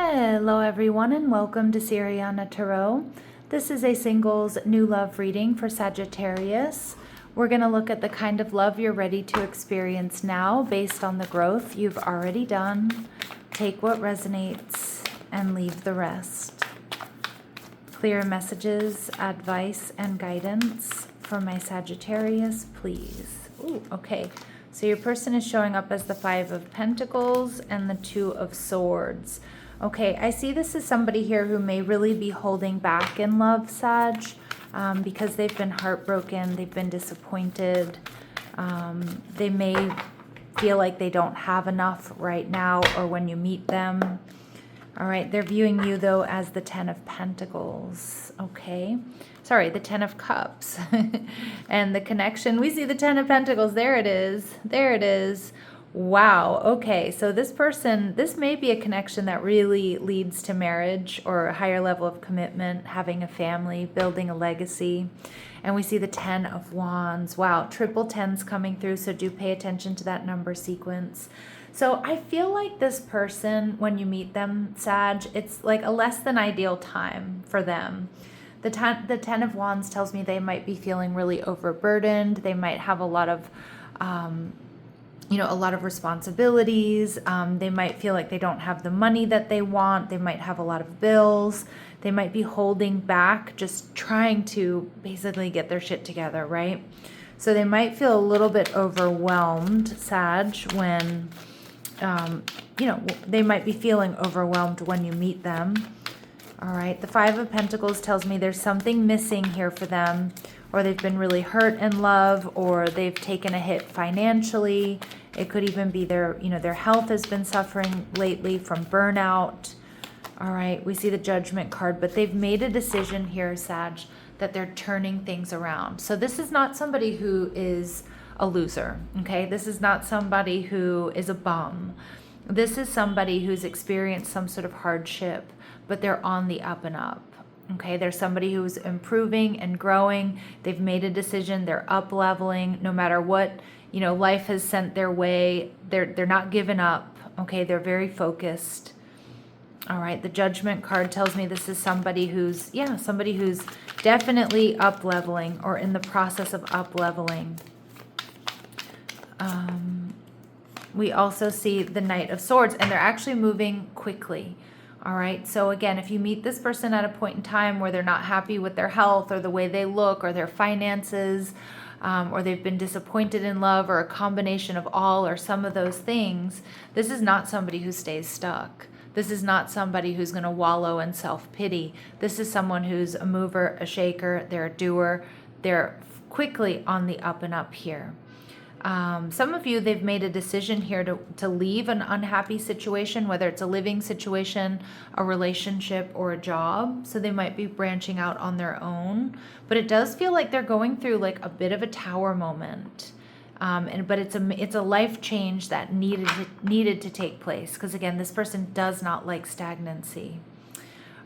Hello everyone and welcome to Siriana Tarot. This is a singles new love reading for Sagittarius. We're going to look at the kind of love you're ready to experience now based on the growth you've already done. Take what resonates and leave the rest. Clear messages, advice, and guidance for my Sagittarius, please. Ooh, okay. So your person is showing up as the Five of Pentacles and the Two of Swords. Okay, I see this as somebody here who may really be holding back in love, Sag, because they've been heartbroken, they've been disappointed. They may feel like they don't have enough right now or when you meet them. All right, they're viewing you, though, as the Ten of Pentacles, okay? Sorry, the Ten of Cups. And the connection, we see the Ten of Pentacles. There it is. There it is. Wow, okay, so this person, this may be a connection that really leads to marriage or a higher level of commitment, having a family, building a legacy. And we see the 10 of Wands. Wow, triple tens coming through, so do pay attention to that number sequence. So I feel like this person, when you meet them, Sag, it's like a less than ideal time for them. The 10 of Wands tells me they might be feeling really overburdened. They might have a lot of a lot of responsibilities. They might feel like they don't have the money that they want. They might have a lot of bills. They might be holding back, just trying to basically get their shit together, right? So they might feel a little bit overwhelmed, Sag, when, they might be feeling overwhelmed when you meet them. All right, the Five of Pentacles tells me there's something missing here for them, or they've been really hurt in love, or they've taken a hit financially. It could even be their health has been suffering lately from burnout. All right, we see the Judgment card, but they've made a decision here, Sag, that they're turning things around. So this is not somebody who is a loser, okay? This is not somebody who is a bum. This is somebody who's experienced some sort of hardship, but they're on the up and up. Okay, there's somebody who's improving and growing. They've made a decision. They're up leveling no matter what, life has sent their way. They're not giving up. Okay, they're very focused. All right, the Judgment card tells me this is somebody who's definitely up leveling or in the process of up leveling. We also see the Knight of Swords, and they're actually moving quickly. All right, so again, if you meet this person at a point in time where they're not happy with their health or the way they look or their finances, or they've been disappointed in love, or a combination of all or some of those things, this is not somebody who stays stuck. This is not somebody who's going to wallow in self-pity. This is someone who's a mover, a shaker, they're a doer. They're quickly on the up and up here. Some of you, they've made a decision here to leave an unhappy situation, whether it's a living situation, a relationship, or a job. So they might be branching out on their own. But it does feel like they're going through like a bit of a tower moment. But it's a life change that needed to take place. Because again, this person does not like stagnancy.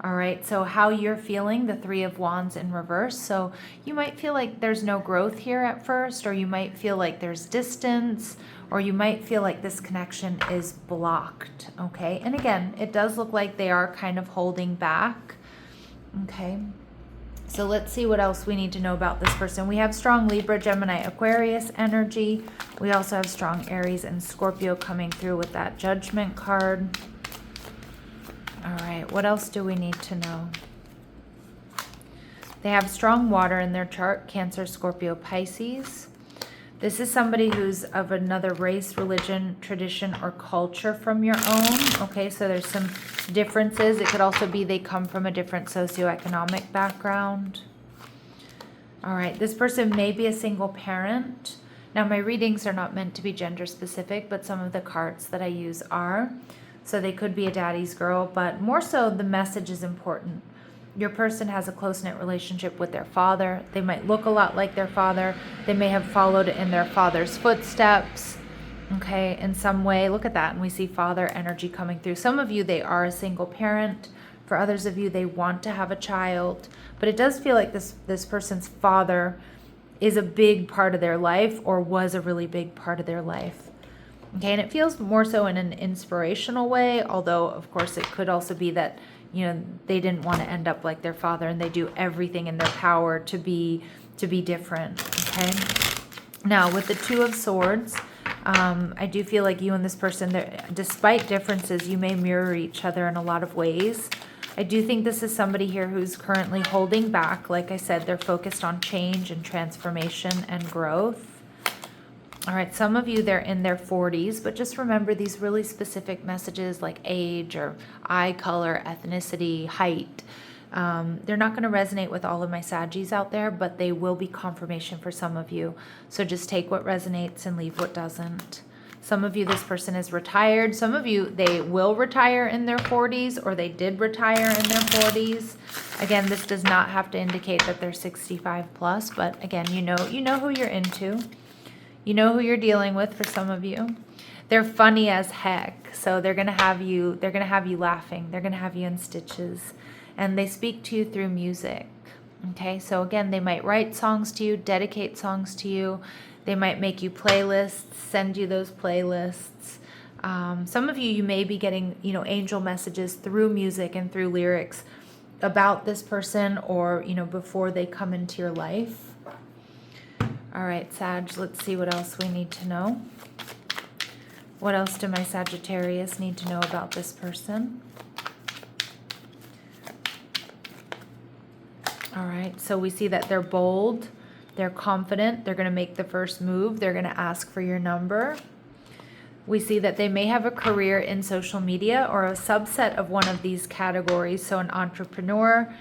All right, so how you're feeling, the Three of Wands in reverse. So you might feel like there's no growth here at first, or you might feel like there's distance, or you might feel like this connection is blocked, okay? And again, it does look like they are kind of holding back, okay? So let's see what else we need to know about this person. We have strong Libra, Gemini, Aquarius energy. We also have strong Aries and Scorpio coming through with that Judgment card. All right, what else do we need to know? They have strong water in their chart, Cancer, Scorpio, Pisces. This is somebody who's of another race, religion, tradition, or culture from your own. Okay, so there's some differences. It could also be they come from a different socioeconomic background. All right, this person may be a single parent. Now, my readings are not meant to be gender specific, but some of the cards that I use are. So they could be a daddy's girl, but more so the message is important. Your person has a close-knit relationship with their father. They might look a lot like their father. They may have followed in their father's footsteps, okay, in some way. Look at that, and we see father energy coming through. Some of you, they are a single parent. For others of you, they want to have a child. But it does feel like this person's father is a big part of their life, or was a really big part of their life. Okay, and it feels more so in an inspirational way, although of course it could also be that, you know, they didn't want to end up like their father and they do everything in their power to be different. Okay, now with the Two of Swords, I do feel like you and this person, despite differences, you may mirror each other in a lot of ways. I do think this is somebody here who's currently holding back. Like I said, they're focused on change and transformation and growth. All right, some of you, they're in their 40s, but just remember these really specific messages like age or eye color, ethnicity, height. They're not going to resonate with all of my Saggies out there, but they will be confirmation for some of you. So just take what resonates and leave what doesn't. Some of you, this person is retired. Some of you, they will retire in their 40s, or they did retire in their 40s. Again, this does not have to indicate that they're 65 plus, but again, you know who you're into. You know who you're dealing with for some of you. They're funny as heck. So they're going to have you laughing. They're going to have you in stitches. And they speak to you through music. Okay? So again, they might write songs to you, dedicate songs to you. They might make you playlists, send you those playlists. Some of you may be getting, you know, angel messages through music and through lyrics about this person, or, you know, before they come into your life. All right, Sag, let's see what else we need to know. What else do my Sagittarius need to know about this person? All right, so we see that they're bold, they're confident, they're going to make the first move, they're going to ask for your number. We see that they may have a career in social media or a subset of one of these categories. So an entrepreneur,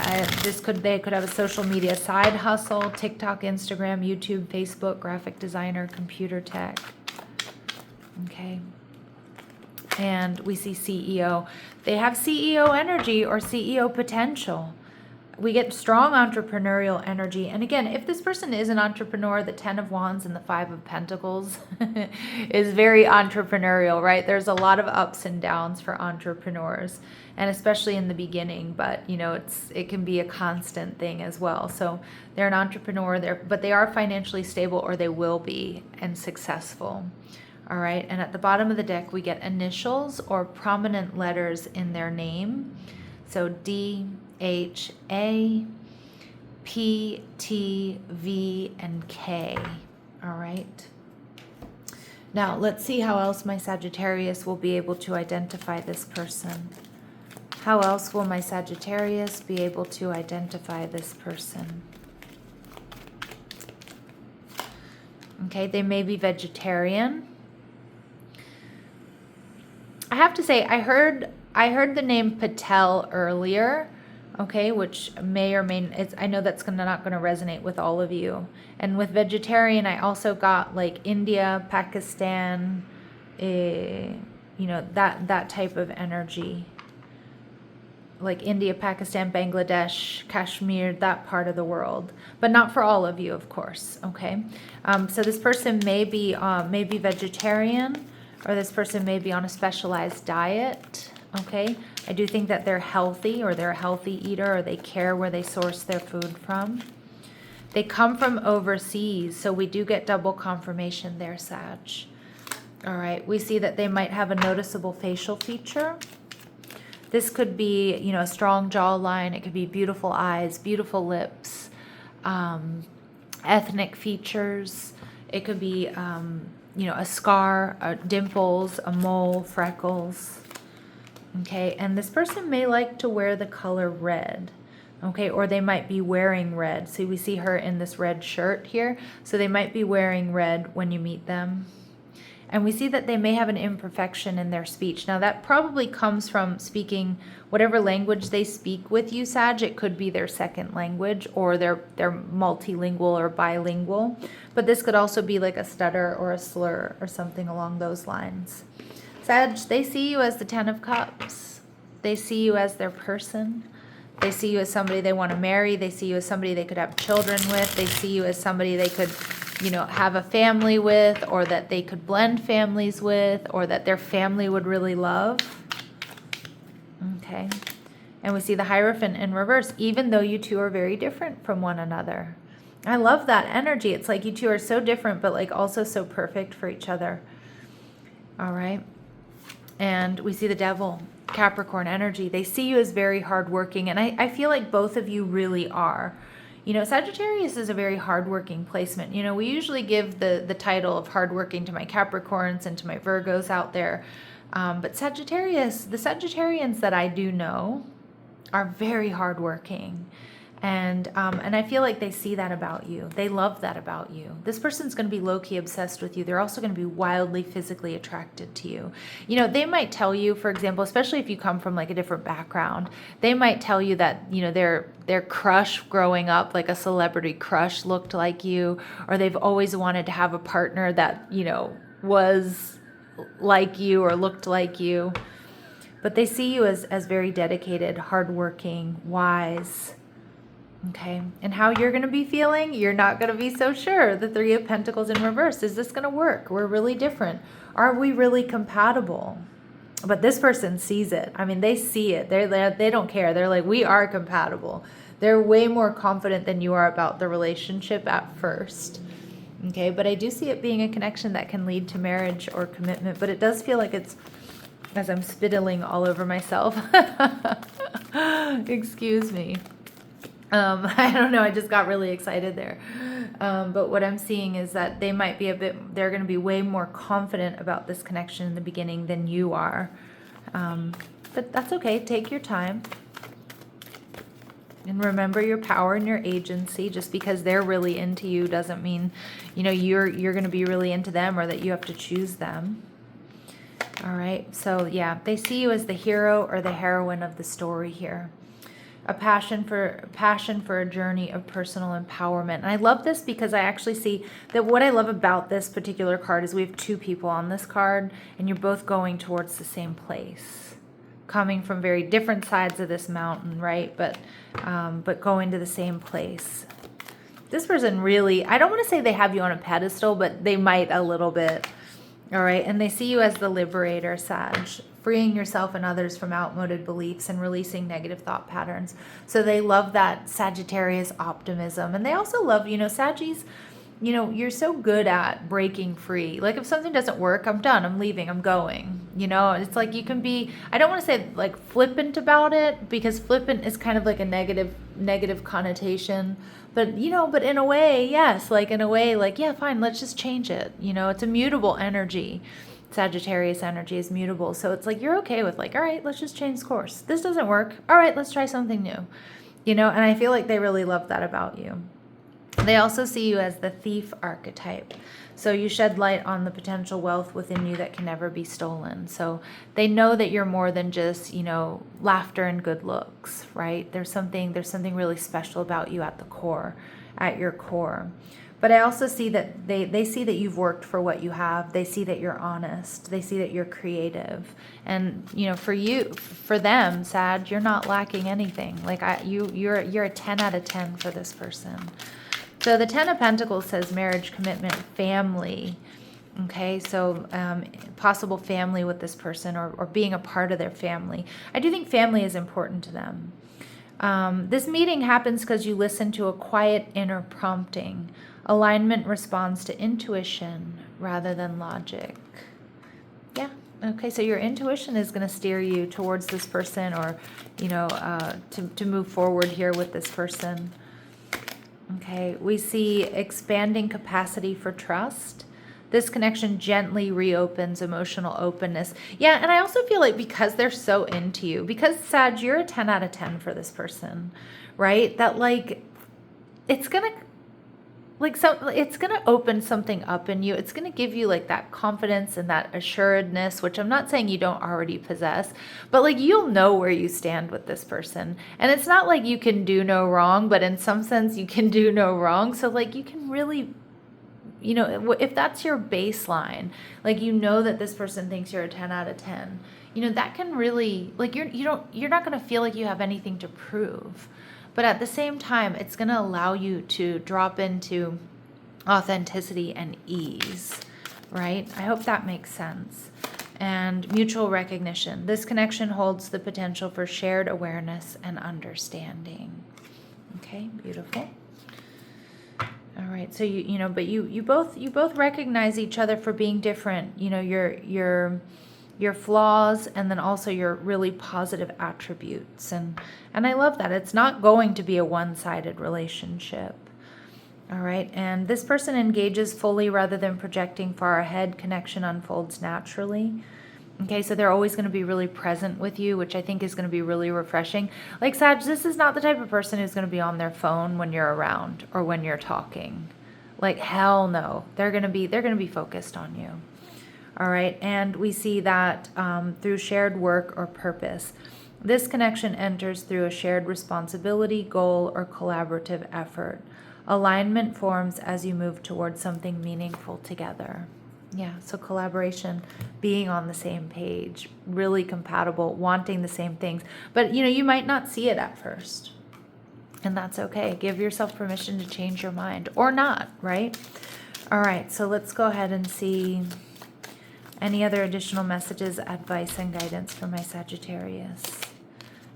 they could have a social media side hustle, TikTok, Instagram, YouTube, Facebook, graphic designer, computer tech. Okay. And we see CEO. They have CEO energy or CEO potential. We get strong entrepreneurial energy. And again, if this person is an entrepreneur, the 10 of Wands and the 5 of Pentacles is very entrepreneurial, right? There's a lot of ups and downs for entrepreneurs, and especially in the beginning, but you know, it can be a constant thing as well. So they're an entrepreneur, but they are financially stable, or they will be, and successful. All right, and at the bottom of the deck, we get initials or prominent letters in their name. So D, H, A, P, T, V, and K. All right. Now, let's see how else my Sagittarius will be able to identify this person. How else will my Sagittarius be able to identify this person? Okay, they may be vegetarian. I have to say, I heard the name Patel earlier, okay, which may or may, I know that's not going to resonate with all of you. And with vegetarian, I also got like India, Pakistan, you know, that type of energy. Like India, Pakistan, Bangladesh, Kashmir, that part of the world, but not for all of you, of course. Okay, so this person may be vegetarian, or this person may be on a specialized diet. Okay, I do think that they're healthy, or they're a healthy eater, or they care where they source their food from. They come from overseas, so we do get double confirmation there, Sag. All right, we see that they might have a noticeable facial feature. This could be, you know, a strong jawline. It could be beautiful eyes, beautiful lips, ethnic features. It could be, you know, a scar, dimples, a mole, freckles. Okay, and this person may like to wear the color red. Okay, or they might be wearing red. See, we see her in this red shirt here. So they might be wearing red when you meet them. And we see that they may have an imperfection in their speech. Now, that probably comes from speaking whatever language they speak with you, Sag. It could be their second language, or they're multilingual or bilingual. But this could also be like a stutter or a slur or something along those lines. Sag, they see you as the 10 of Cups. They see you as their person. They see you as somebody they want to marry. They see you as somebody they could have children with. They see you as somebody they could, you know, have a family with, or that they could blend families with, or that their family would really love. Okay. And we see the Hierophant in reverse, even though you two are very different from one another. I love that energy. It's like you two are so different, but like also so perfect for each other. All right. And we see the devil, Capricorn energy. They see you as very hardworking. And I feel like both of you really are. You know, Sagittarius is a very hardworking placement. You know, we usually give the title of hardworking to my Capricorns and to my Virgos out there. But Sagittarius, the Sagittarians that I do know are very hardworking. And I feel like they see that about you. They love that about you. This person's going to be low-key obsessed with you. They're also going to be wildly physically attracted to you. You know, they might tell you, for example, especially if you come from like a different background, they might tell you that, you know, their crush growing up, like a celebrity crush, looked like you, or they've always wanted to have a partner that, you know, was like you or looked like you. But they see you as very dedicated, hardworking, wise. Okay, and how you're going to be feeling, you're not going to be so sure. The Three of Pentacles in reverse. Is this going to work? We're really different. Are we really compatible? But this person sees it. I mean, they see it. They don't care. They're like, we are compatible. They're way more confident than you are about the relationship at first. Okay, but I do see it being a connection that can lead to marriage or commitment. But it does feel like it's, as I'm spittling all over myself. Excuse me. I don't know, I just got really excited there. But what I'm seeing is that they might be they're going to be way more confident about this connection in the beginning than you are. But that's okay, take your time. And remember your power and your agency. Just because they're really into you doesn't mean, you know, you're going to be really into them or that you have to choose them. All right, so yeah, they see you as the hero or the heroine of the story here. A passion for a journey of personal empowerment. And I love this because I actually see that what I love about this particular card is we have two people on this card and you're both going towards the same place, coming from very different sides of this mountain, right? But going to the same place. This person really, I don't want to say they have you on a pedestal, but they might a little bit. All right, and they see you as the liberator, Sag, freeing yourself and others from outmoded beliefs and releasing negative thought patterns. So they love that Sagittarius optimism. And they also love, you know, Saggies, you know, you're so good at breaking free. Like if something doesn't work, I'm done, I'm leaving, I'm going. You know, it's like you can be, I don't want to say like flippant about it, because flippant is kind of like a negative connotation. But, you know, but in a way, yes, like in a way, like, yeah, fine, let's just change it. You know, it's a mutable energy. Sagittarius energy is mutable. So it's like, you're okay with like, all right, let's just change course. This doesn't work. All right, let's try something new. You know, and I feel like they really love that about you. They also see you as the thief archetype. So you shed light on the potential wealth within you that can never be stolen. So they know that you're more than just, you know, laughter and good looks, right? There's something really special about you at the core, at your core. But I also see that they see that you've worked for what you have. They see that you're honest. They see that you're creative. And, you know, for them, Sag, you're not lacking anything. Like you're a 10 out of 10 for this person. So the 10 of Pentacles says marriage, commitment, family. Okay, so possible family with this person or being a part of their family. I do think family is important to them. This meeting happens because you listen to a quiet inner prompting. Alignment responds to intuition rather than logic. Yeah, okay, so your intuition is going to steer you towards this person or, you know, to move forward here with this person. Okay, we see expanding capacity for trust. This connection gently reopens emotional openness. Yeah, and I also feel like because they're so into you, because Sag, you're a 10 out of 10 for this person, right? That like, it's gonna open something up in you. It's gonna give you like that confidence and that assuredness, which I'm not saying you don't already possess, but like you'll know where you stand with this person. And it's not like you can do no wrong, but in some sense you can do no wrong. So like you can really, you know, if that's your baseline, like you know that this person thinks you're a 10 out of 10, you know, that can really, like you're not gonna feel like you have anything to prove. But at the same time, it's going to allow you to drop into authenticity and ease, right? I hope that makes sense. And mutual recognition. This connection holds the potential for shared awareness and understanding. Okay, beautiful. All right. So but you both recognize each other for being different. Your flaws, and then also your really positive attributes. And I love that. It's not going to be a one-sided relationship. All right. And this person engages fully rather than projecting far ahead. Connection unfolds naturally. Okay, so they're always going to be really present with you, which I think is going to be really refreshing. Like Sag, this is not the type of person who's going to be on their phone when you're around or when you're talking. Like hell no. They're going to be focused on you. All right, and we see that through shared work or purpose. This connection enters through a shared responsibility, goal, or collaborative effort. Alignment forms as you move towards something meaningful together. Yeah, so collaboration, being on the same page, really compatible, wanting the same things. But, you might not see it at first. And that's okay. Give yourself permission to change your mind or not, right? All right, so let's go ahead and see any other additional messages, advice, and guidance for my Sagittarius.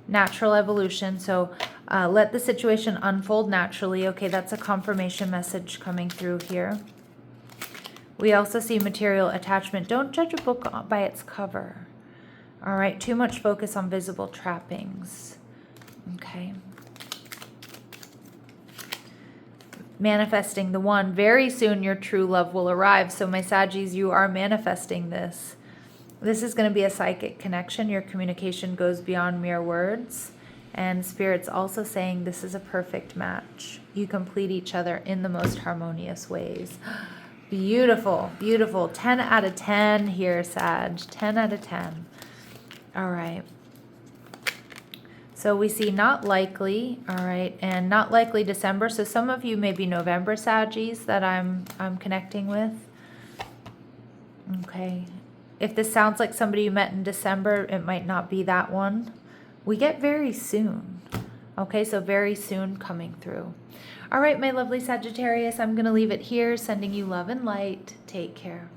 Natural evolution. So let the situation unfold naturally. Okay, that's a confirmation message coming through here. We also see material attachment. Don't judge a book by its cover. All right, too much focus on visible trappings. Okay. Manifesting the one. Very soon your true love will arrive. So my Saggies, you are manifesting this. This is going to be a psychic connection. Your communication goes beyond mere words. And Spirit's also saying this is a perfect match. You complete each other in the most harmonious ways. Beautiful, beautiful. 10 out of 10 here, Sag. 10 out of 10. All right. So we see not likely, all right, and not likely December. So some of you may be November Saggies that I'm connecting with. Okay. If this sounds like somebody you met in December, it might not be that one. We get very soon. Okay, so very soon coming through. All right, my lovely Sagittarius, I'm going to leave it here, sending you love and light. Take care.